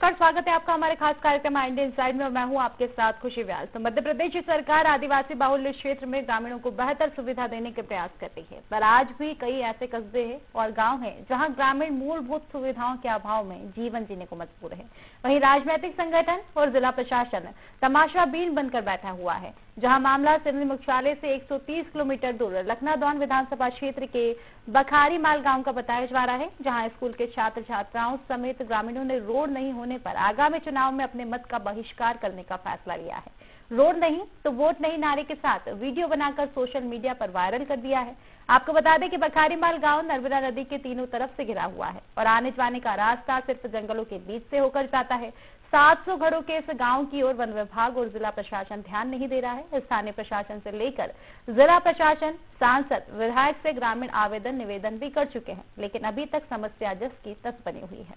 नमस्कार, स्वागत है आपका हमारे खास कार्यक्रम इंडिया इनसाइड में और मैं हूं आपके साथ खुशी व्यास। तो मध्य प्रदेश सरकार आदिवासी बाहुल्य क्षेत्र में ग्रामीणों को बेहतर सुविधा देने के प्रयास कर रही है, पर आज भी कई ऐसे कस्बे हैं और गांव हैं जहां ग्रामीण मूलभूत सुविधाओं के अभाव में जीवन जीने को मजबूर है। वहीं राजनीतिक संगठन और जिला प्रशासन तमाशाबीन बनकर बैठा हुआ है, जहां मामला सिवनी मुख्यालय से 130 किलोमीटर दूर लखनादौन विधानसभा क्षेत्र के बखारी माल गांव का बताया जा रहा है, जहां स्कूल के छात्र छात्राओं समेत ग्रामीणों ने रोड नहीं होने पर आगामी चुनाव में अपने मत का बहिष्कार करने का फैसला लिया है। रोड नहीं तो वोट नहीं नारे के साथ वीडियो बनाकर सोशल मीडिया पर वायरल कर दिया है। आपको बता दें कि बखारी माल गांव नर्मदा नदी के तीनों तरफ से घिरा हुआ है और आने जाने का रास्ता सिर्फ जंगलों के बीच से होकर जाता है। 700 घरों के इस गांव की ओर वन विभाग और जिला प्रशासन ध्यान नहीं दे रहा है। स्थानीय प्रशासन से लेकर जिला प्रशासन, सांसद, विधायक से ग्रामीण आवेदन निवेदन भी कर चुके हैं, लेकिन अभी तक समस्या जस की तस बनी हुई है।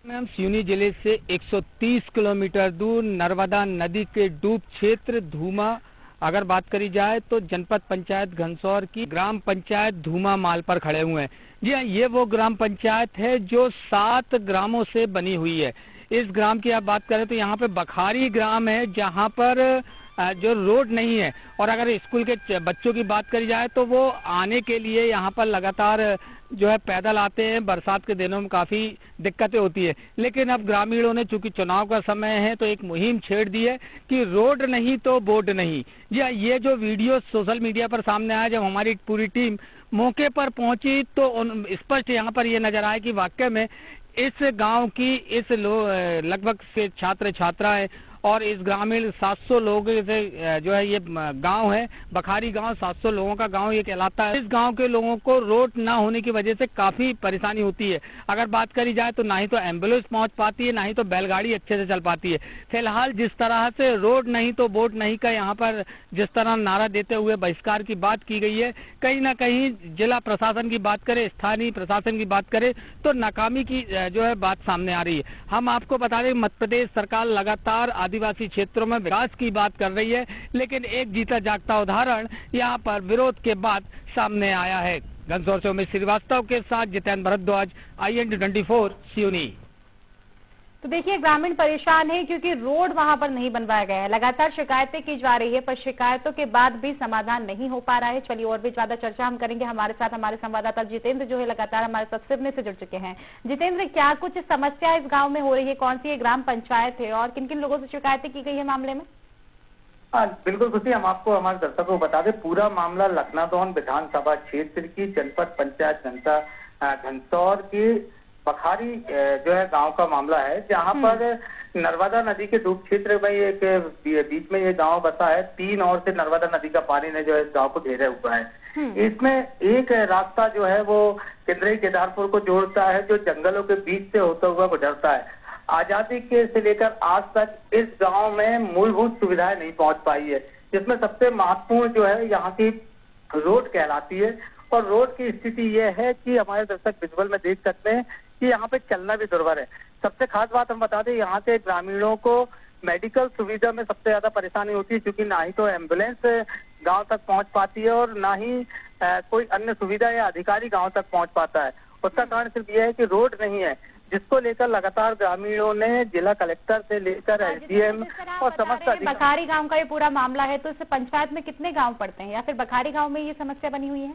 मैम, सिवनी जिले से 130 किलोमीटर दूर नर्मदा नदी के डूब क्षेत्र धूमा अगर बात करी जाए तो जनपद पंचायत घनसौर की ग्राम पंचायत धूमा माल पर खड़े हुए हैं। जी हाँ, ये वो ग्राम पंचायत है जो 7 ग्रामों से बनी हुई है। इस ग्राम की आप बात करें तो यहाँ पे बखारी ग्राम है, जहाँ पर जो रोड नहीं है, और अगर स्कूल के बच्चों की बात करी जाए तो वो आने के लिए यहाँ पर लगातार जो है पैदल आते हैं। बरसात के दिनों में काफी दिक्कतें होती है, लेकिन अब ग्रामीणों ने चूंकि चुनाव का समय है तो एक मुहिम छेड़ दी है कि रोड नहीं तो वोट नहीं। जी हाँ, ये जो वीडियो सोशल मीडिया पर सामने आया, जब हमारी पूरी टीम मौके पर पहुंची तो स्पष्ट यहाँ पर ये नजर आया कि वाकई में इस गांव की इस लगभग से छात्र छात्राएं और इस ग्रामीण 700 लोगों से जो है ये गांव है बखारी गांव, 700 लोगों का गांव ये कहलाता है। इस गांव के लोगों को रोड ना होने की वजह से काफी परेशानी होती है। अगर बात करी जाए तो ना ही तो एम्बुलेंस पहुंच पाती है, ना ही तो बैलगाड़ी अच्छे से चल पाती है। फिलहाल जिस तरह से रोड नहीं तो वोट नहीं का यहाँ पर जिस तरह नारा देते हुए बहिष्कार की बात की गई है, कहीं ना कहीं जिला प्रशासन की बात करें, स्थानीय प्रशासन की बात करें तो नाकामी की जो है बात सामने आ रही है। हम आपको बता दें मध्य प्रदेश सरकार लगातार आदिवासी क्षेत्रों में विकास की बात कर रही है, लेकिन एक जीता जागता उदाहरण यहाँ पर विरोध के बाद सामने आया है। घनसौर से उमेश श्रीवास्तव के साथ जितेंद्र भारद्वाज, IND24 सिवनी। तो देखिए, ग्रामीण परेशान है क्योंकि रोड वहां पर नहीं बनवाया गया है। लगातार शिकायतें की जा रही है, पर शिकायतों के बाद भी समाधान नहीं हो पा रहा है। चलिए और भी ज्यादा चर्चा हम करेंगे। हमारे साथ हमारे संवाददाता जितेंद्र जो है लगातार हमारे साथ सिवनी से जुड़ चुके हैं। जितेंद्र, क्या कुछ समस्या इस गाँव में हो रही है? कौन सी ये ग्राम पंचायत है और किन किन लोगों से शिकायतें की गई है मामले में? बिल्कुल खुशी, हम आपको हमारे दर्शकों को बता दें पूरा मामला लखनादौन विधानसभा क्षेत्र की जनपद पंचायत घनसौर की बखारी जो है गांव का मामला है, जहां पर नर्मदा नदी के डूब क्षेत्र में एक बीच में ये गांव बसा है। 3 ओर से नर्मदा नदी का पानी ने जो है इस गांव को घेरे हुआ है। इसमें एक रास्ता जो है वो केंद्रीय केदारपुर को जोड़ता है, जो जंगलों के बीच से होता हुआ गुजरता है। आजादी के से लेकर आज तक इस गांव में मूलभूत सुविधाएं नहीं पहुंच पाई है, जिसमें सबसे महत्वपूर्ण जो है यहाँ की रोड कहलाती है। और रोड की स्थिति यह है कि हमारे दर्शक विजुअल में देख सकते हैं कि यहाँ पे चलना भी दुर्भर है। सबसे खास बात हम बता दें, यहाँ के ग्रामीणों को मेडिकल सुविधा में सबसे ज्यादा परेशानी होती है, क्योंकि ना ही तो एम्बुलेंस गांव तक पहुंच पाती है और ना ही कोई अन्य सुविधा या अधिकारी गांव तक पहुंच पाता है। उसका कारण सिर्फ यह है कि रोड नहीं है, जिसको लेकर लगातार ग्रामीणों ने जिला कलेक्टर से लेकर SDM और समस्त बखारी गांव का ये पूरा मामला है, तो इस पंचायत में कितने गांव पड़ते हैं या फिर बखारी गांव में ये समस्या बनी हुई है?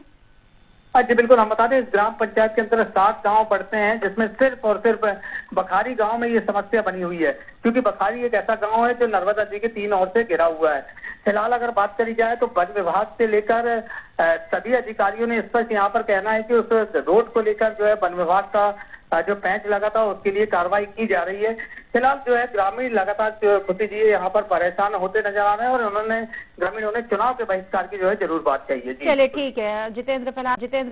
जी बिल्कुल, हम बता दें इस ग्राम पंचायत के अंतर्गत 7 गांव पड़ते हैं, जिसमें सिर्फ और सिर्फ बखारी गांव में ये समस्या बनी हुई है, क्योंकि बखारी एक ऐसा गांव है जो नर्मदा नदी के 3 ओर से घिरा हुआ है। फिलहाल अगर बात करी जाए तो वन विभाग से लेकर सभी अधिकारियों ने स्पष्ट यहाँ पर कहना है कि उस रोड को लेकर जो है वन विभाग का जो पेंच लगा था उसके लिए कार्रवाई की जा रही है। फिलहाल जो है ग्रामीण लगातार खुशी जी यहाँ पर परेशान होते नजर आ रहे हैं और ग्रामीणों ने चुनाव के बहिष्कार की जो है जरूर बात कही है। चलिए ठीक है जितेंद्र,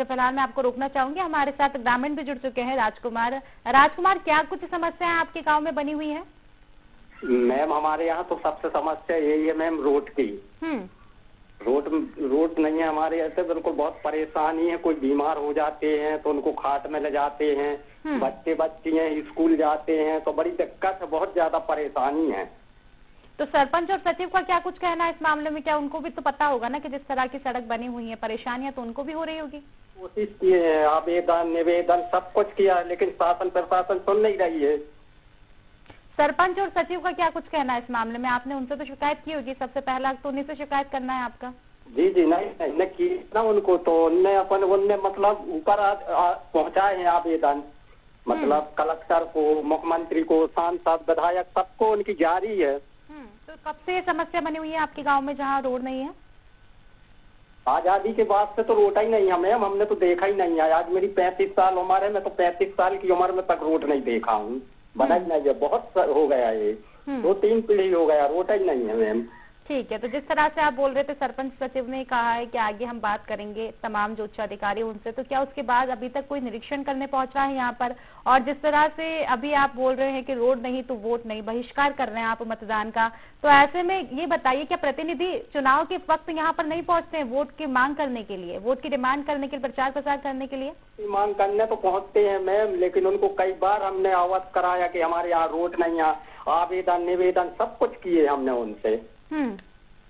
फिलहाल मैं आपको रोकना चाहूंगी। हमारे साथ ग्रामीण भी जुड़ चुके हैं, राजकुमार, क्या कुछ समस्याएं आपके गाँव में बनी हुई है? मैम, हमारे यहाँ तो सबसे समस्या यही है मैम, रोड की। रोड नहीं है हमारे ऐसे, बिल्कुल बहुत परेशानी है। कोई बीमार हो जाते हैं तो उनको खाट में ले जाते हैं, बच्चियां स्कूल जाते हैं तो बड़ी दिक्कत है, बहुत ज्यादा परेशानी है। तो सरपंच और सचिव का क्या कुछ कहना है इस मामले में? क्या उनको भी तो पता होगा ना कि जिस तरह की सड़क बनी हुई है, परेशानियां तो उनको भी हो रही होगी? कोशिश किए हैं, आवेदन निवेदन सब कुछ किया, लेकिन शासन प्रशासन सुन नहीं रही है। सरपंच और सचिव का क्या कुछ कहना है इस मामले में? आपने उनसे तो शिकायत की होगी, सबसे पहला तो उन्हीं से शिकायत करना है आपका। जी जी, नहीं की ना उनको, तो उनने मतलब ऊपर पहुंचाए हैं आवेदन, मतलब कलेक्टर को, मुख्यमंत्री को, सांसद विधायक सबको उनकी जारी है। तो कब से ये समस्या बनी हुई है आपके गांव में जहां रोड नहीं है? आजादी के बाद से तो रोड ही नहीं है मैम, हमने तो देखा ही नहीं है। आज मेरी 35 साल उम्र है, मैं तो 35 साल की उम्र में तक रोड नहीं देखा हूँ, बना ही नहीं है। बहुत हो गया ये, 2-3 पीढ़ी हो गया, रोड ही नहीं है मैम। ठीक है, तो जिस तरह से आप बोल रहे थे सरपंच सचिव ने कहा है कि आगे हम बात करेंगे तमाम जो उच्च अधिकारी उनसे, तो क्या उसके बाद अभी तक कोई निरीक्षण करने पहुंचा है यहाँ पर? और जिस तरह से अभी आप बोल रहे हैं कि रोड नहीं तो वोट नहीं, बहिष्कार कर रहे हैं आप मतदान का, तो ऐसे में ये बताइए क्या प्रतिनिधि चुनाव के वक्त यहाँ पर नहीं पहुंचते हैं वोट की मांग करने के लिए, वोट की डिमांड करने के लिए, प्रचार प्रसार करने के लिए? मांग करने तो पहुँचते हैं मैम, लेकिन उनको कई बार हमने अवगत कराया कि हमारे यहाँ रोड नहीं है, आवेदन निवेदन सब कुछ किए हमने उनसे,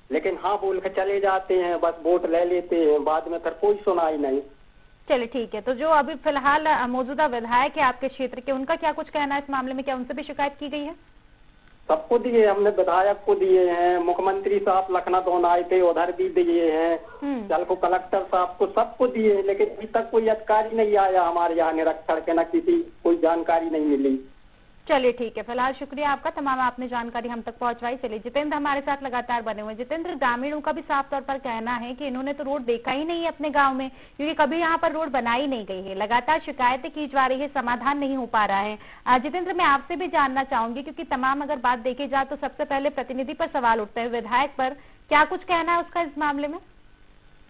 लेकिन हाँ बोल के चले जाते हैं, बस वोट ले लेते हैं, बाद में फिर कोई सुनाई नहीं। चलिए ठीक है, तो जो अभी फिलहाल मौजूदा विधायक है आपके क्षेत्र के, उनका क्या कुछ कहना है इस मामले में? क्या उनसे भी शिकायत की गई है? सबको दिए हमने, विधायक को दिए हैं, मुख्यमंत्री साहब लखनऊ आए थे उधर भी दिए हैं, कल को कलेक्टर साहब को सबको दिए हैं, लेकिन अभी तक कोई अधिकारी नहीं आया हमारे यहाँ निरीक्षण के, न किसी कोई जानकारी नहीं मिली। चलिए ठीक है, फिलहाल शुक्रिया आपका, तमाम आपने जानकारी हम तक पहुंचवाई। चलिए जितेंद्र हमारे साथ लगातार बने हुए। जितेंद्र, ग्रामीणों का भी साफ तौर पर कहना है कि इन्होंने तो रोड देखा ही नहीं है अपने गांव में, क्योंकि कभी यहाँ पर रोड बनाई नहीं गई है, लगातार शिकायतें की जा रही है, समाधान नहीं हो पा रहा है। जितेंद्र, मैं आपसे भी जानना चाहूंगी, क्योंकि तमाम अगर बात देखी जाए तो सबसे पहले प्रतिनिधि पर सवाल उठते हैं, विधायक पर क्या कुछ कहना है उसका इस मामले में?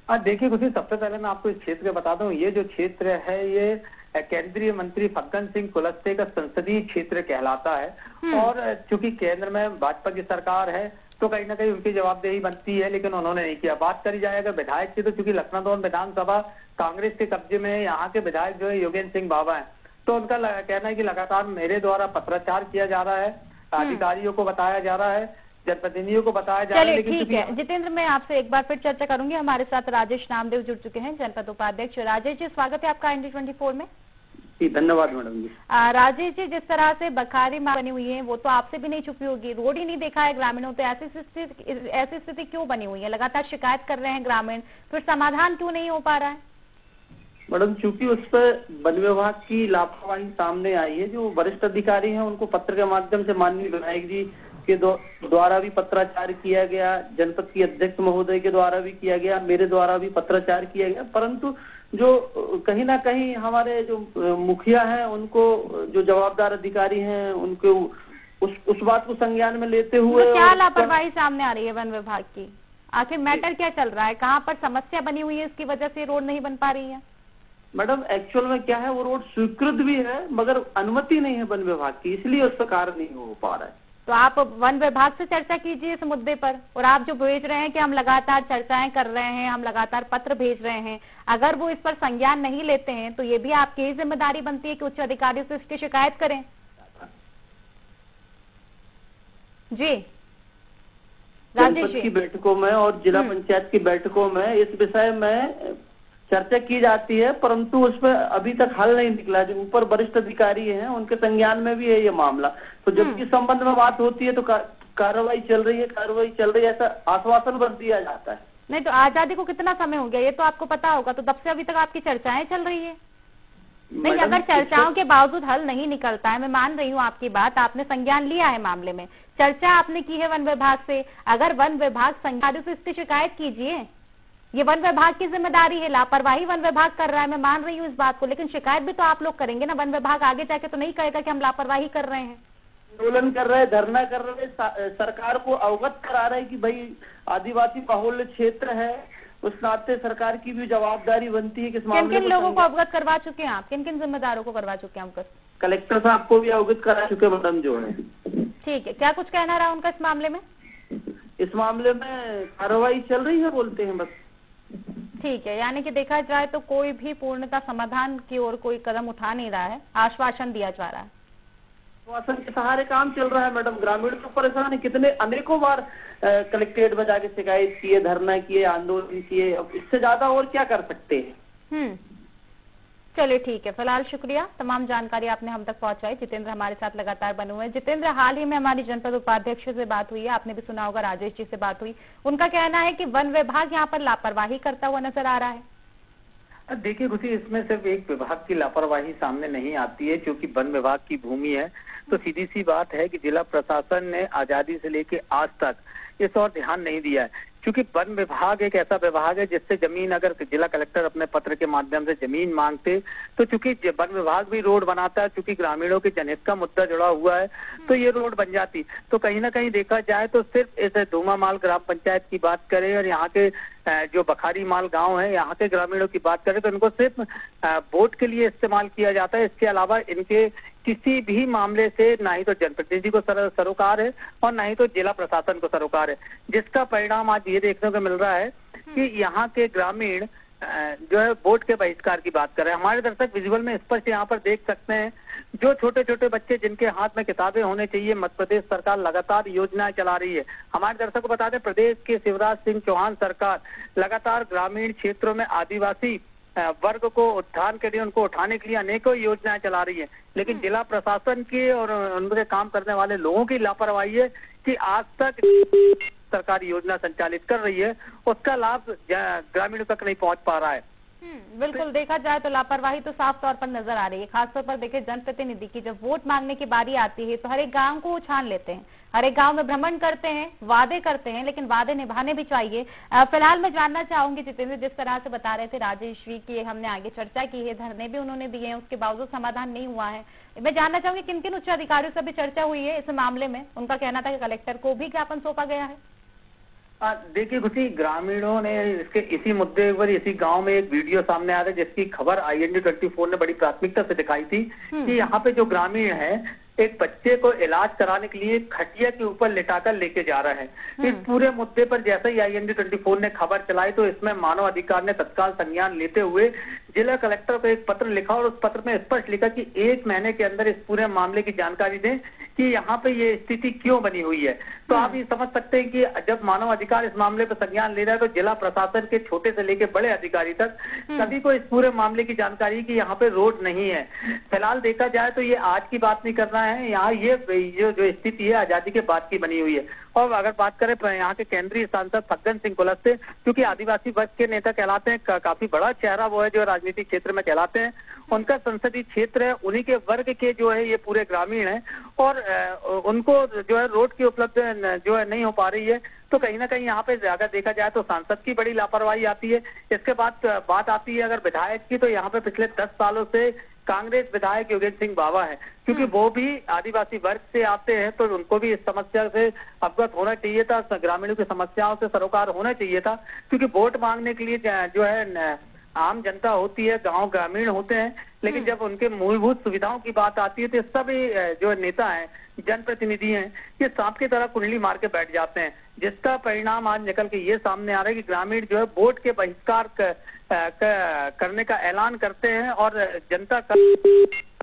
देखिए खुशी, सबसे पहले मैं आपको इस क्षेत्र का बता दूं, ये जो क्षेत्र है ये केंद्रीय मंत्री फग्गन सिंह कुलस्ते का संसदीय क्षेत्र कहलाता है, और चूंकि केंद्र में भाजपा की सरकार है तो कहीं ना कहीं उनकी जवाबदेही बनती है, लेकिन उन्होंने नहीं किया। बात करी जाएगा विधायक की, तो चूंकि लखनऊ विधानसभा कांग्रेस के कब्जे में है, यहाँ के विधायक जो है योगेंद्र सिंह बाबा है, तो उनका कहना है कि लगातार मेरे द्वारा पत्राचार किया जा रहा है, अधिकारियों को बताया जा रहा है, जनप्रतिनिधियों को बताया जा रहा है। चलिए ठीक है जितेंद्र, मैं आपसे एक बार फिर चर्चा करूंगी। हमारे साथ राजेश नामदेव जुड़ चुके हैं, जनपद उपाध्यक्ष। राजेश जी, स्वागत है आपका ND24 में। जी धन्यवाद मैडम जी। राजेश जी, जिस तरह से बखारी बनी हुई है वो तो आपसे भी नहीं छुपी होगी, रोड ही नहीं देखा है ग्रामीणों, तो ऐसी स्थिति क्यों बनी हुई है? लगातार शिकायत कर रहे हैं ग्रामीण, फिर समाधान क्यों नहीं हो पा रहा है? मैडम, चूंकि उस पर वन विभाग की लापरवाही सामने आई है, जो वरिष्ठ अधिकारी हैं उनको पत्र के माध्यम से माननीय विधायक जी के द्वारा भी पत्राचार किया गया, जनपद की अध्यक्ष महोदय के द्वारा भी किया गया, मेरे द्वारा भी पत्राचार किया गया, परंतु जो कहीं ना कहीं हमारे जो मुखिया हैं उनको, जो जवाबदार अधिकारी हैं उनको उस बात को संज्ञान में लेते हुए क्या लापरवाही सामने आ रही है वन विभाग की? आखिर मैटर क्या चल रहा है? कहाँ पर समस्या बनी हुई है इसकी वजह से रोड नहीं बन पा रही है? मैडम, एक्चुअल में क्या है, वो रोड स्वीकृत भी है मगर अनुमति नहीं है वन विभाग की, इसलिए उसका कार्य नहीं हो पा रहा है। तो आप वन विभाग से चर्चा कीजिए इस मुद्दे पर। और आप जो भेज रहे हैं कि हम लगातार चर्चाएं कर रहे हैं, हम लगातार पत्र भेज रहे हैं, अगर वो इस पर संज्ञान नहीं लेते हैं तो ये भी आपकी ही जिम्मेदारी बनती है कि उच्च अधिकारियों से इसकी शिकायत करें। जी राजेश जी, की बैठकों में और जिला पंचायत की बैठकों में इस विषय में चर्चा की जाती है, परंतु उसमें अभी तक हल नहीं निकला। जो ऊपर वरिष्ठ अधिकारी हैं उनके संज्ञान में भी है ये मामला, तो जब इस संबंध में बात होती है तो कार्रवाई चल रही है, ऐसा आश्वासन बस दिया जाता है। नहीं तो आजादी को कितना समय हो गया ये तो आपको पता होगा, तो तब से अभी तक आपकी चर्चाएं चल रही है। नहीं, अगर चर्चाओं के बावजूद हल नहीं निकलता है, मैं मान रही हूँ आपकी बात, आपने संज्ञान लिया है मामले में, चर्चा आपने की है वन विभाग से, अगर वन विभाग संज्ञान से इसकी शिकायत कीजिए। ये वन विभाग की जिम्मेदारी है, लापरवाही वन विभाग कर रहा है, मैं मान रही हूँ इस बात को, लेकिन शिकायत भी तो आप लोग करेंगे ना। वन विभाग आगे जाके तो नहीं कहेगा कि हम लापरवाही कर रहे हैं। आंदोलन कर रहे, धरना कर रहे, सरकार को अवगत करा रहे कि भाई आदिवासी बाहुल्य क्षेत्र है, उस नाते सरकार की भी जवाबदारी बनती है कि किन किन लोगों को अवगत करवा चुके हैं आप? किन किन जिम्मेदारों को करवा चुके हैं अवगत? कलेक्टर साहब को भी अवगत करा चुके मैडम जो है। ठीक है, क्या कुछ कहना रहा उनका इस मामले में? इस मामले में कार्रवाई चल रही है बोलते हैं बस। ठीक है, यानी कि देखा जाए तो कोई भी पूर्णतः समाधान की ओर कोई कदम उठा नहीं रहा है, आश्वासन दिया जा रहा है। आश्वासन के सहारे काम चल रहा है मैडम, ग्रामीण तो परेशान है, कितने अनेकों बार कलेक्ट्रेट में जाके शिकायत किए, धरना किए, आंदोलन किए, अब इससे ज्यादा और क्या कर सकते हैं। चलिए ठीक है, फिलहाल शुक्रिया, तमाम जानकारी आपने हम तक पहुंचाई। जितेंद्र हमारे साथ लगातार बने हुए हैं। जितेंद्र, हाल ही में हमारी जनपद उपाध्यक्ष से बात हुई है, आपने भी सुना होगा, राजेश जी से बात हुई। उनका कहना है कि वन विभाग यहाँ पर लापरवाही करता हुआ नजर आ रहा है। देखिए खुशी, इसमें सिर्फ एक विभाग की लापरवाही सामने नहीं आती है, क्योंकि वन विभाग की भूमि है तो सीधी सी बात है कि जिला प्रशासन ने आजादी से लेके आज तक इस और ध्यान नहीं दिया है। क्योंकि वन विभाग एक ऐसा विभाग है जिससे जमीन, अगर जिला कलेक्टर अपने पत्र के माध्यम से जमीन मांगते तो चूंकि वन विभाग भी रोड बनाता है, चूंकि ग्रामीणों के जनहित का मुद्दा जुड़ा हुआ है तो ये रोड बन जाती। तो कहीं ना कहीं देखा जाए तो सिर्फ इस धूमा माल ग्राम पंचायत की बात करें और यहाँ के जो बखारी माल गांव है यहाँ के ग्रामीणों की बात करें तो इनको सिर्फ वोट के लिए इस्तेमाल किया जाता है। इसके अलावा इनके किसी भी मामले से ना ही तो जनप्रतिनिधि को सरोकार है और ना ही तो जिला प्रशासन को सरोकार है, जिसका परिणाम आज ये देखने को मिल रहा है कि यहाँ के ग्रामीण जो है वोट के बहिष्कार की बात कर रहे हैं। हमारे दर्शक विजुअल में स्पष्ट यहाँ पर देख सकते हैं, जो छोटे छोटे बच्चे जिनके हाथ में किताबें होने चाहिए, मध्य प्रदेश सरकार लगातार योजनाएं चला रही है। हमारे दर्शक को बता दें, प्रदेश के शिवराज सिंह चौहान सरकार लगातार ग्रामीण क्षेत्रों में आदिवासी वर्ग को उत्थान के लिए, उनको उठाने के लिए अनेकों योजनाएं चला रही है, लेकिन जिला प्रशासन की और उनके काम करने वाले लोगों की लापरवाही है कि आज तक सरकारी योजना संचालित कर रही है उसका लाभ ग्रामीणों तक नहीं पहुंच पा रहा है। बिल्कुल, देखा जाए तो लापरवाही तो साफ तौर पर नजर आ रही है। खासतौर पर देखिए, जनप्रतिनिधि की जब वोट मांगने की बारी आती है तो हर एक गांव को छान लेते हैं, हर एक गांव में भ्रमण करते हैं, वादे करते हैं, लेकिन वादे निभाने भी चाहिए। फिलहाल मैं जानना चाहूंगी जितेंद्र, जिस तरह से बता रहे थे राजेश जी की हमने आगे चर्चा की है, धरने भी उन्होंने दिए हैं, उसके बावजूद समाधान नहीं हुआ है। मैं जानना चाहूंगी किन किन उच्च अधिकारियों से भी चर्चा हुई है इस मामले में। उनका कहना था कि कलेक्टर को भी ज्ञापन सौंपा गया है। देखिए खुशी, ग्रामीणों ने इसी मुद्दे पर इसी गांव में एक वीडियो सामने आ रहा है जिसकी खबर IND24 ने बड़ी प्राथमिकता से दिखाई थी कि यहाँ पे जो ग्रामीण है एक बच्चे को इलाज कराने के लिए खटिया के ऊपर लिटाकर लेके जा रहे हैं। इस पूरे मुद्दे पर जैसे ही IND24 ने खबर चलाई तो इसमें मानव अधिकार ने तत्काल संज्ञान लेते हुए जिला कलेक्टर को एक पत्र लिखा और उस पत्र में स्पष्ट लिखा कि 1 महीने के अंदर इस पूरे मामले की जानकारी दें कि यहाँ पे ये स्थिति क्यों बनी हुई है। तो आप ये समझ सकते हैं कि जब मानव अधिकार इस मामले पर संज्ञान ले रहा है तो जिला प्रशासन के छोटे से लेकर बड़े अधिकारी तक सभी को इस पूरे मामले की जानकारी कि यहाँ पे रोड नहीं है। फिलहाल देखा जाए तो ये आज की बात नहीं करना है, यहाँ ये जो स्थिति है आजादी के बाद की बनी हुई है। और अगर बात करें यहाँ के केंद्रीय सांसद फग्गन सिंह कुलस्ते, क्योंकि आदिवासी वर्ग के नेता कहलाते हैं, काफी बड़ा चेहरा वो है जो राजनीतिक क्षेत्र में कहलाते हैं, उनका संसदीय क्षेत्र है, उन्हीं के वर्ग के जो है ये पूरे ग्रामीण हैं और उनको जो है रोड की उपलब्ध जो है नहीं हो पा रही है। तो कहीं ना कहीं यहाँ पे ज्यादा देखा जाए तो सांसद की बड़ी लापरवाही आती है। इसके बाद बात आती है अगर विधायक की, तो यहाँ पे पिछले 10 सालों से कांग्रेस विधायक योगेंद्र सिंह बावा है, क्योंकि वो भी आदिवासी वर्ग से आते हैं तो उनको भी इस समस्या से अवगत होना चाहिए था, ग्रामीणों की समस्याओं से सरोकार होना चाहिए था। क्योंकि वोट मांगने के लिए जो है आम जनता होती है, गांव ग्रामीण होते हैं, लेकिन जब उनके मूलभूत सुविधाओं की बात आती है तो सभी जो नेता हैं, जनप्रतिनिधि हैं, ये सांप की तरह कुंडली मार के बैठ जाते हैं, जिसका परिणाम आज निकल के ये सामने आ रहा है कि ग्रामीण जो है वोट के बहिष्कार करने का ऐलान करते हैं और जनता का,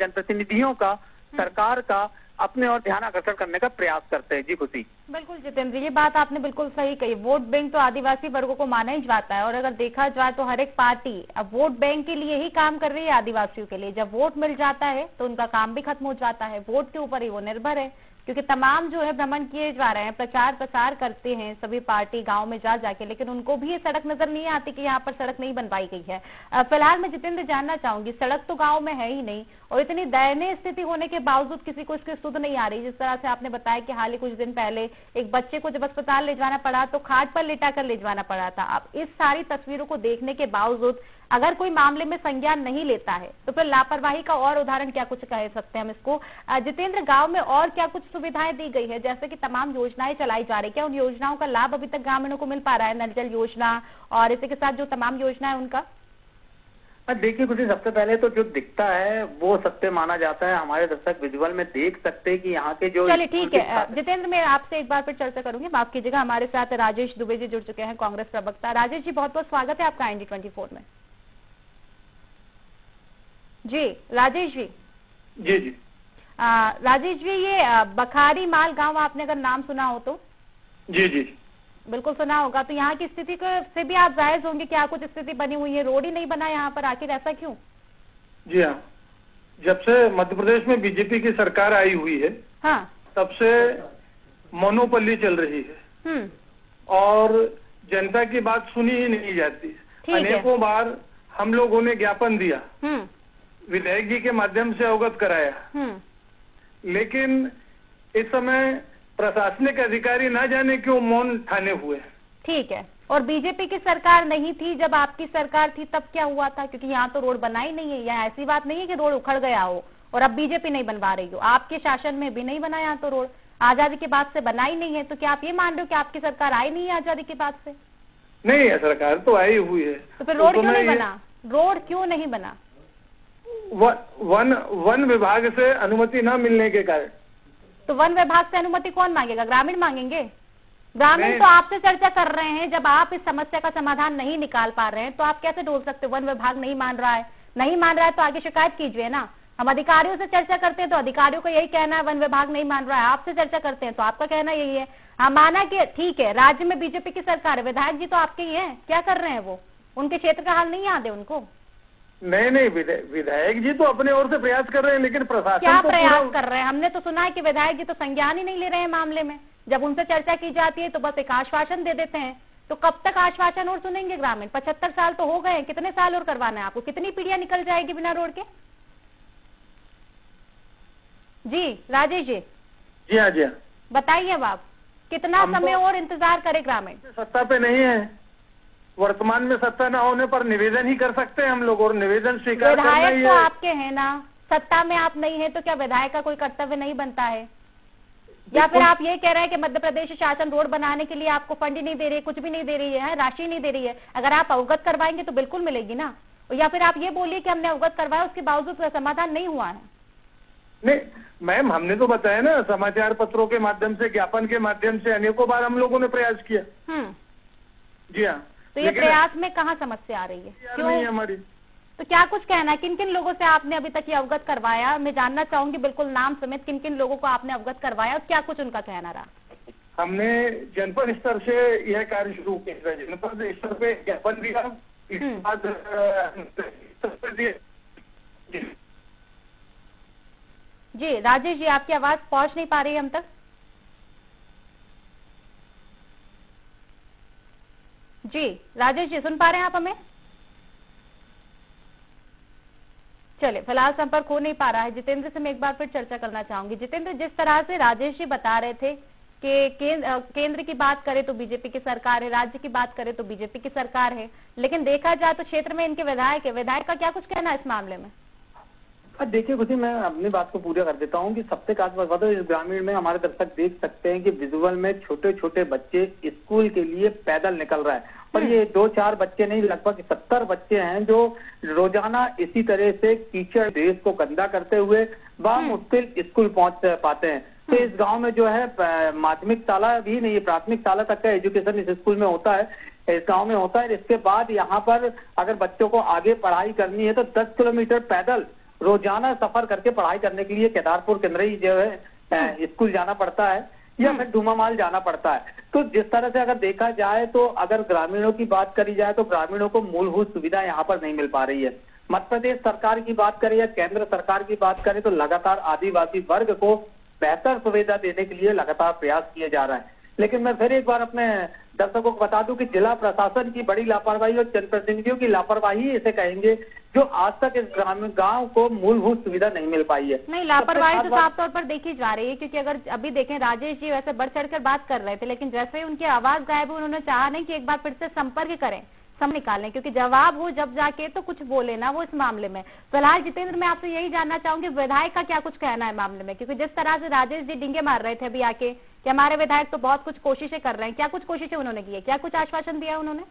जनप्रतिनिधियों का, सरकार का अपने और ध्यान आकर्षण करने का प्रयास करते हैं। जी खुशी। बिल्कुल जितेंद्र, ये बात आपने बिल्कुल सही कही। वोट बैंक तो आदिवासी वर्गों को माना ही जाता है और अगर देखा जाए तो हर एक पार्टी अब वोट बैंक के लिए ही काम कर रही है आदिवासियों के लिए। जब वोट मिल जाता है तो उनका काम भी खत्म हो जाता है, वोट के ऊपर ही वो निर्भर है। क्योंकि तमाम जो है भ्रमण किए जा रहे हैं, प्रचार प्रसार करते हैं सभी पार्टी गांव में जा जाके, लेकिन उनको भी ये सड़क नजर नहीं आती कि यहाँ पर सड़क नहीं बनवाई गई है। फिलहाल मैं जितेंद्र जानना चाहूंगी, सड़क तो गांव में है ही नहीं और इतनी दयनीय स्थिति होने के बावजूद किसी को इसकी सुध नहीं आ रही। जिस तरह से आपने बताया कि हाल ही कुछ दिन पहले एक बच्चे को जब अस्पताल ले जाना पड़ा तो खाट पर लिटा कर ले जाना पड़ा था। अब इस सारी तस्वीरों को देखने के बावजूद अगर कोई मामले में संज्ञान नहीं लेता है तो फिर लापरवाही का और उदाहरण क्या कुछ कह सकते हैं हम इसको। जितेंद्र, गांव में और क्या कुछ सुविधाएं दी गई है, जैसे कि तमाम योजनाएं चलाई जा रही है, क्या उन योजनाओं का लाभ अभी तक ग्रामीणों को मिल पा रहा है? नल जल योजना और इसी के साथ जो तमाम योजना है उनका। देखिए कुछ सबसे पहले तो जो दिखता है वो सत्य माना जाता है। हमारे दर्शक विजुअल में देख सकते हैं कि यहाँ के जो, चलिए ठीक है जितेंद्र, मैं आपसे एक बार फिर चर्चा करूंगी, माफ कीजिएगा। हमारे साथ राजेश दुबे जी जुड़ चुके हैं, कांग्रेस प्रवक्ता। राजेश जी, बहुत बहुत स्वागत है आपका IND24 में। जी राजेश जी। जी जी। राजेश जी, ये बखारी माल गांव आपने अगर नाम सुना हो तो? जी जी बिल्कुल सुना होगा। तो यहाँ की स्थिति से भी आप जायज होंगे, क्या कुछ स्थिति बनी हुई है, रोड ही नहीं बना यहाँ पर, आखिर ऐसा क्यों? जी हाँ, जब से मध्य प्रदेश में बीजेपी की सरकार आई हुई है, हाँ, तब से मोनोपली चल रही है और जनता की बात सुनी ही नहीं जाती। अनेकों बार हम लोगों ने ज्ञापन दिया, विधायक जी के माध्यम से अवगत कराया, लेकिन इस समय प्रशासनिक अधिकारी ना जाने क्यों मौन ठाने हुए। ठीक है, और बीजेपी की सरकार नहीं थी जब आपकी सरकार थी तब क्या हुआ था? क्योंकि यहाँ तो रोड बना ही नहीं है, यहाँ ऐसी बात नहीं है कि रोड उखड़ गया हो और अब बीजेपी नहीं बनवा रही हो। आपके शासन में भी नहीं बना यहाँ तो रोड, आजादी के बाद से बना ही नहीं है। तो क्या आप ये मान रहे हो कि आपकी सरकार आई नहीं है आजादी के बाद से? नहीं है, सरकार तो आई हुई है। तो फिर रोड क्यों नहीं बना? रोड क्यों नहीं बना? वन विभाग से अनुमति न मिलने के कारण। तो वन विभाग से अनुमति कौन मांगेगा? ग्रामीण मांगेंगे? ग्रामीण तो आपसे चर्चा कर रहे हैं। जब आप इस समस्या का समाधान नहीं निकाल पा रहे हैं तो आप कैसे बोल सकते? वन विभाग नहीं मान रहा है, नहीं मान रहा है तो आगे शिकायत कीजिए ना। हम अधिकारियों से चर्चा करते हैं तो अधिकारियों को यही कहना है वन विभाग नहीं मान रहा है, आपसे चर्चा करते हैं तो आपका कहना यही है। हाँ, माना कि ठीक है, राज्य में बीजेपी की सरकार है, विधायक जी तो आपके ही हैं, क्या कर रहे हैं वो? उनके क्षेत्र का हाल नहीं याद है उनको? नहीं, विधायक जी तो अपने ओर से प्रयास कर रहे हैं, लेकिन प्रशासन क्या प्रयास कर रहे हैं? हमने तो सुना है कि विधायक जी तो संज्ञान ही नहीं ले रहे हैं मामले में। जब उनसे चर्चा की जाती है तो बस एक आश्वासन दे देते हैं। तो कब तक आश्वासन और सुनेंगे ग्रामीण? 75 साल तो हो गए, कितने साल और करवाना है आपको? कितनी पीढ़ियां निकल जाएगी बिना रोड के? जी राजेश जी। जी हाँ, जी हाँ, बताइए अब आप, कितना समय और इंतजार करे ग्रामीण? सत्ता पे नहीं है, वर्तमान में सत्ता न होने पर निवेदन ही कर सकते हैं हम लोग, और निवेदन स्वीकार करना ही है। विधायक तो आपके हैं ना, सत्ता में आप नहीं है तो क्या विधायक का कोई कर्तव्य नहीं बनता है? या फिर आप ये कह रहे हैं कि मध्य प्रदेश शासन रोड बनाने के लिए आपको फंड ही नहीं दे रही है, कुछ भी नहीं दे रही है, राशि नहीं दे रही है? अगर आप अवगत करवाएंगे तो बिल्कुल मिलेगी ना। या फिर आप ये बोलिए कि हमने अवगत करवाया, उसके बावजूद समाधान नहीं हुआ है। नहीं मैम, हमने तो बताया ना, समाचार पत्रों के माध्यम से, ज्ञापन के माध्यम से अनेकों बार हम लोगों ने प्रयास किया। जी हाँ, तो ये प्रयास में कहाँ समस्या आ रही है? क्यों नहीं हमारी? तो क्या कुछ कहना है? किन किन लोगों से आपने अभी तक ये अवगत करवाया? मैं जानना चाहूंगी बिल्कुल नाम समेत, किन किन लोगों को आपने अवगत करवाया और क्या कुछ उनका कहना रहा? हमने जनपद स्तर से यह कार्य शुरू किया, जनपद स्तर पे ज्ञापन दिया, इसके बाद जी राजेश जी, आपकी आवाज पहुंच नहीं पा रही है हम तक। जी राजेश जी, सुन पा रहे हैं आप हमें? चले, फिलहाल संपर्क हो नहीं पा रहा है। जितेंद्र से मैं एक बार फिर चर्चा करना चाहूंगी। जितेंद्र, जिस तरह से राजेश जी बता रहे थे कि केंद्र की बात करें तो बीजेपी की सरकार है, राज्य की बात करें तो बीजेपी की सरकार है, लेकिन देखा जाए तो क्षेत्र में इनके विधायक है। विधायक का क्या कुछ कहना है इस मामले में? देखिए खुशी, मैं अपनी बात को पूरा कर देता हूँ कि सबसे खास बात है, इस ग्रामीण में हमारे दर्शक देख सकते हैं कि विजुअल में छोटे छोटे बच्चे स्कूल के लिए पैदल निकल रहा है। और ये 2-4 बच्चे नहीं, लगभग 70 बच्चे हैं जो रोजाना इसी तरह से कीचड़ देश को गंदा करते हुए बामुश्किल स्कूल पहुंच पाते हैं। तो इस गांव में जो है माध्यमिक शाला भी नहीं, प्राथमिक शाला तक का एजुकेशन इस स्कूल में होता है, इस गांव में होता है। इसके बाद यहाँ पर अगर बच्चों को आगे पढ़ाई करनी है तो 10 किलोमीटर पैदल रोजाना सफर करके पढ़ाई करने के लिए केदारपुर केंद्रीय जो है स्कूल जाना पड़ता है या फिर धूमामाल जाना पड़ता है। तो जिस तरह से अगर देखा जाए तो अगर ग्रामीणों की बात करी जाए तो ग्रामीणों को मूलभूत सुविधा यहाँ पर नहीं मिल पा रही है। मध्य प्रदेश सरकार की बात करें या केंद्र सरकार की बात करें तो लगातार आदिवासी वर्ग को बेहतर सुविधा देने के लिए लगातार प्रयास किए जा रहा है। लेकिन मैं फिर एक बार अपने दर्शकों को बता दूं कि जिला प्रशासन की बड़ी लापरवाही और जनप्रतिनिधियों की लापरवाही इसे कहेंगे, जो आज तक इस ग्रामीण गांव को मूलभूत सुविधा नहीं मिल पाई है। नहीं, लापरवाही तो साफ तौर पर देखी जा रही है, क्योंकि अगर अभी देखें, राजेश जी वैसे बढ़ चढ़कर बात कर रहे थे, लेकिन जैसे ही उनकी आवाज गायब हुई, उन्होंने चाहा नहीं कि एक बार फिर से संपर्क करें, सम निकालें, क्योंकि जवाब हो जब जाके तो कुछ बोले ना वो इस मामले में। फिलहाल जितेंद्र, मैं आपसे यही जानना चाहूंगी विधायक का क्या कुछ कहना है मामले में, क्योंकि जिस तरह से राजेश जी डिंगे मार रहे थे अभी आके कि हमारे विधायक तो बहुत कुछ कोशिशें कर रहे हैं, क्या कुछ कोशिशें उन्होंने की है? क्या कुछ आश्वासन दिया उन्होंने?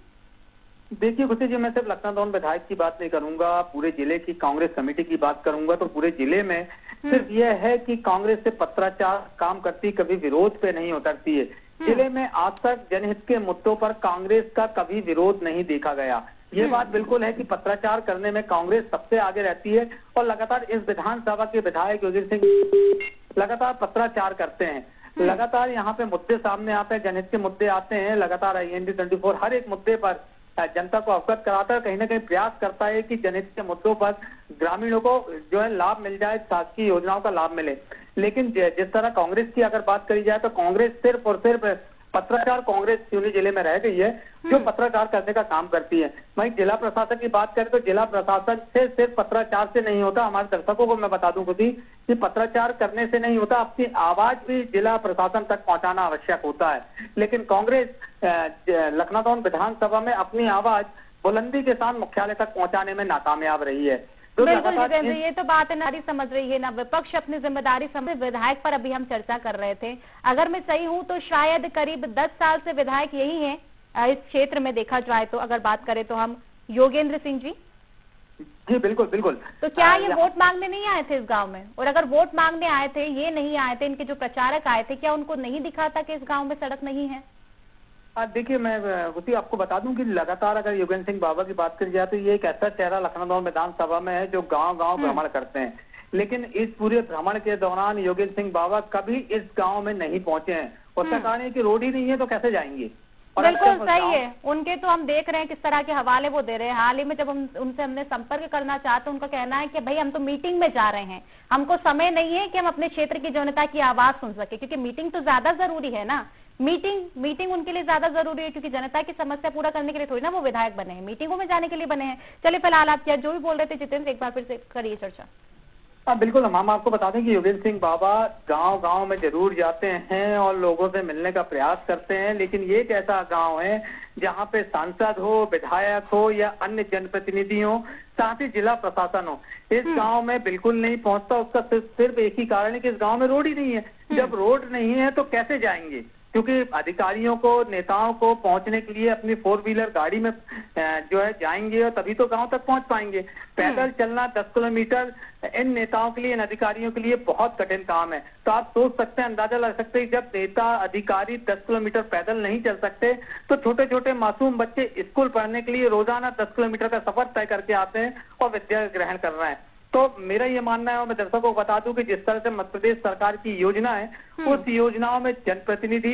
देखिए खुशी जी, मैं सिर्फ लखनऊ विधायक की बात नहीं करूंगा, पूरे जिले की कांग्रेस कमेटी की बात करूंगा। तो पूरे जिले में सिर्फ यह है कि कांग्रेस से पत्राचार काम करती, कभी विरोध पे नहीं उतरती है। जिले में आज तक जनहित के मुद्दों पर कांग्रेस का कभी विरोध नहीं देखा गया। ये बात बिल्कुल है कि पत्राचार करने में कांग्रेस सबसे आगे रहती है और लगातार इस विधानसभा के विधायक योगेश सिंह लगातार पत्राचार करते हैं, लगातार यहाँ पे मुद्दे सामने आते हैं, जनहित के मुद्दे आते हैं, लगातार IND 24 हर एक मुद्दे पर जनता को अवगत कराता है, कहीं ना कहीं प्रयास करता है कि जनहित के मुद्दों पर ग्रामीणों को जो है लाभ मिल जाए, शासकीय योजनाओं का लाभ मिले। लेकिन जिस तरह कांग्रेस की अगर बात करी जाए तो कांग्रेस सिर्फ और सिर्फ पत्रकार कांग्रेस सिवनी जिले में रह गई है जो पत्रकार करने का काम करती है। वहीं जिला प्रशासन की बात करें तो जिला प्रशासन से सिर्फ पत्रचार से नहीं होता। हमारे दर्शकों को मैं बता दूं खुद ही कि पत्रचार करने से नहीं होता, अपनी आवाज भी जिला प्रशासन तक पहुंचाना आवश्यक होता है। लेकिन कांग्रेस लखनऊ विधानसभा में अपनी आवाज बुलंदी के साथ मुख्यालय तक पहुंचाने में नाकामयाब रही है। बिल्कुल जितेंद्र, ये तो बात है, नारी समझ रही है ना विपक्ष अपनी जिम्मेदारी समझ। विधायक पर अभी हम चर्चा कर रहे थे, अगर मैं सही हूं तो शायद करीब 10 साल से विधायक यही है इस क्षेत्र में देखा जाए तो। अगर बात करें तो हम योगेंद्र सिंह जी। जी बिल्कुल बिल्कुल। तो क्या ये वोट मांगने नहीं आए थे इस गांव में? और अगर वोट मांगने आए थे, ये नहीं आए थे, इनके जो प्रचारक आए थे, क्या उनको नहीं दिखा था कि इस गाँव में सड़क नहीं है? देखिए, मैं उसी आपको बता दूं कि लगातार अगर योगेंद्र सिंह बाबा की बात करी जाए तो ये एक ऐसा चेहरा लखनऊ विधानसभा में है जो गांव-गांव भ्रमण करते हैं। लेकिन इस पूरे भ्रमण के दौरान योगेंद्र सिंह बाबा कभी इस गांव में नहीं पहुंचे हैं। उसका कारण है कि रोड ही नहीं है तो कैसे जाएंगे। बिल्कुल सही है, उनके तो हम देख रहे हैं किस तरह के हवाले वो दे रहे हैं। हाल ही में जब उनसे हमने संपर्क करना चाहते, उनका कहना है कि भाई हम तो मीटिंग में जा रहे हैं, हमको समय नहीं है कि हम अपने क्षेत्र की जनता की आवाज सुन सके, क्योंकि मीटिंग तो ज्यादा जरूरी है ना। मीटिंग उनके लिए ज्यादा जरूरी है, क्योंकि जनता की समस्या पूरा करने के लिए थोड़ी ना वो विधायक बने हैं, मीटिंगों में जाने के लिए बने हैं। चलिए फिलहाल आप क्या जो भी बोल रहे थे जितेंद्र, एक बार फिर से करिए चर्चा। बिल्कुल, हम आपको बता दें कि योगेंद्र सिंह बाबा गांव-गांव में जरूर जाते हैं और लोगों से मिलने का प्रयास करते हैं। लेकिन ये एक ऐसा गांव है जहां पे सांसद हो, विधायक हो या अन्य जनप्रतिनिधि हो, साथ ही जिला प्रशासन हो, इस गांव में बिल्कुल नहीं पहुंचता। उसका सिर्फ एक ही कारण है कि इस गांव में रोड ही नहीं है। जब रोड नहीं है तो कैसे जाएंगे, क्योंकि अधिकारियों को, नेताओं को पहुंचने के लिए अपनी 4 व्हीलर गाड़ी में जो है जाएंगे और तभी तो गांव तक पहुंच पाएंगे। पैदल चलना 10 किलोमीटर इन नेताओं के लिए, इन अधिकारियों के लिए बहुत कठिन काम है। तो आप सोच सकते हैं, अंदाजा लगा सकते हैं, जब नेता अधिकारी 10 किलोमीटर पैदल नहीं चल सकते तो छोटे छोटे मासूम बच्चे स्कूल पढ़ने के लिए रोजाना 10 किलोमीटर का सफर तय करके आते हैं और विद्या ग्रहण कर रहे हैं। तो मेरा ये मानना है, और मैं दर्शकों को बता दूं कि जिस तरह से मध्य प्रदेश सरकार की योजना है, उस योजनाओं में जनप्रतिनिधि,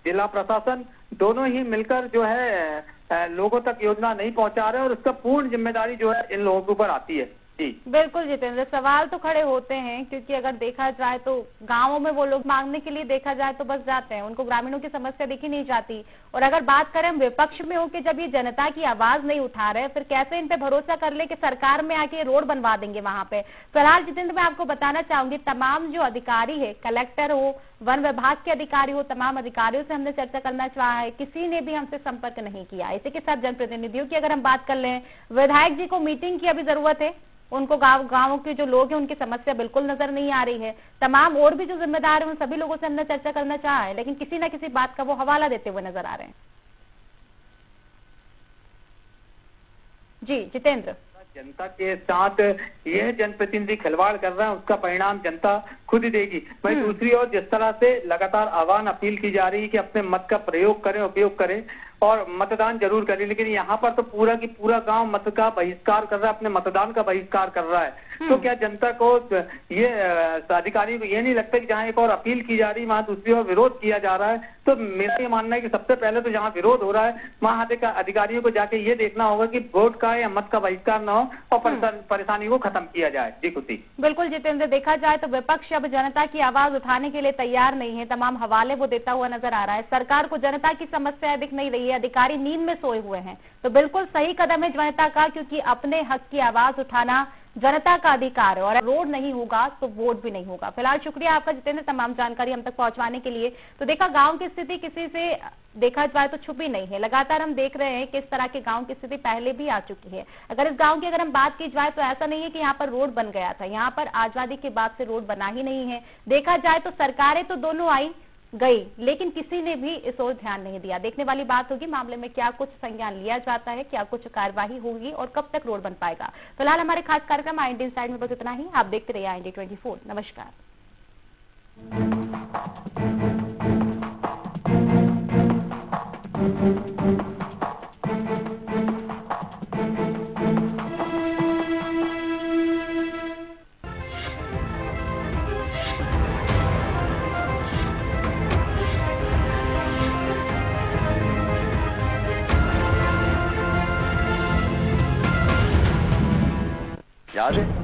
जिला प्रशासन दोनों ही मिलकर जो है लोगों तक योजना नहीं पहुंचा रहे और उसका पूर्ण जिम्मेदारी जो है इन लोगों के ऊपर आती है। जी बिल्कुल जितेंद्र, सवाल तो खड़े होते हैं, क्योंकि अगर देखा जाए तो गांवों में वो लोग मांगने के लिए देखा जाए तो बस जाते हैं, उनको ग्रामीणों की समस्या देखी नहीं जाती। और अगर बात करें हम विपक्ष में हो कि जब ये जनता की आवाज नहीं उठा रहे, फिर कैसे इन पे भरोसा कर ले कि सरकार में आके रोड बनवा देंगे वहां पे। फिलहाल जितेंद्र, मैं आपको बताना चाहूंगी, तमाम जो अधिकारी है, कलेक्टर हो, वन विभाग के अधिकारी हो, तमाम अधिकारियों से हमने चर्चा करना चाहा है, किसी ने भी हमसे संपर्क नहीं किया। इसी के साथ जनप्रतिनिधियों की अगर हम बात कर लें, विधायक जी को मीटिंग की अभी जरूरत है, उनको गाँव के जो लोग हैं उनकी समस्या बिल्कुल नजर नहीं आ रही है। तमाम और भी जो जिम्मेदार हैं उन सभी लोगों से हमने चर्चा करना चाहा है, लेकिन किसी न किसी बात का वो हवाला देते हुए नजर आ रहे हैं। जी जितेंद्र, जनता के साथ यह जनप्रतिनिधि खिलवाड़ कर रहे हैं, उसका परिणाम जनता खुद ही देगी। वहीं दूसरी ओर जिस तरह से लगातार आह्वान, अपील की जा रही है कि अपने मत का प्रयोग करें, उपयोग करें और मतदान जरूर करें, लेकिन यहाँ पर तो पूरा की पूरा गांव मत का बहिष्कार कर रहा है, अपने मतदान का बहिष्कार कर रहा है। तो क्या जनता को ये अधिकारियों को ये नहीं लगता कि जहाँ एक और अपील की जा रही है वहां दूसरी ओर विरोध किया जा रहा है? तो मेरा ये मानना है कि सबसे पहले तो जहाँ विरोध हो रहा है वहां अधिकारियों को जाके ये देखना होगा कि वोट का या मत का बहिष्कार न हो और परेशानी को खत्म किया जाए। जी कुछ बिल्कुल जितेंद्र, देखा जाए तो विपक्ष अब जनता की आवाज उठाने के लिए तैयार नहीं है, तमाम हवाले वो देता हुआ नजर आ रहा है। सरकार को जनता की समस्या दिख नहीं रही है, अधिकारी नींद में सोए हुए हैं। तो बिल्कुल सही कदम है जनता का, क्योंकि अपने हक की आवाज उठाना जनता का अधिकार है और रोड नहीं होगा तो वोट भी नहीं होगा। फिलहाल शुक्रिया आपका जितेंद्र, तमाम जानकारी हम तक पहुंचवाने के लिए। तो देखा, गांव की स्थिति किसी से देखा जाए तो छुपी नहीं है, लगातार हम देख रहे हैं कि इस तरह के गांव की स्थिति पहले भी आ चुकी है। अगर इस गांव की अगर हम बात की जाए तो ऐसा नहीं है कि यहाँ पर रोड बन गया था, यहाँ पर आजादी के बाद से रोड बना ही नहीं है। देखा जाए तो सरकारें तो दोनों आई गई, लेकिन किसी ने भी इस ओर ध्यान नहीं दिया। देखने वाली बात होगी मामले में क्या कुछ संज्ञान लिया जाता है, क्या कुछ कार्यवाही होगी और कब तक रोड बन पाएगा। फिलहाल हमारे खास कार्यक्रम IND इनसाइड में बस इतना ही। आप देखते रहिए IND 24। नमस्कार। याद है?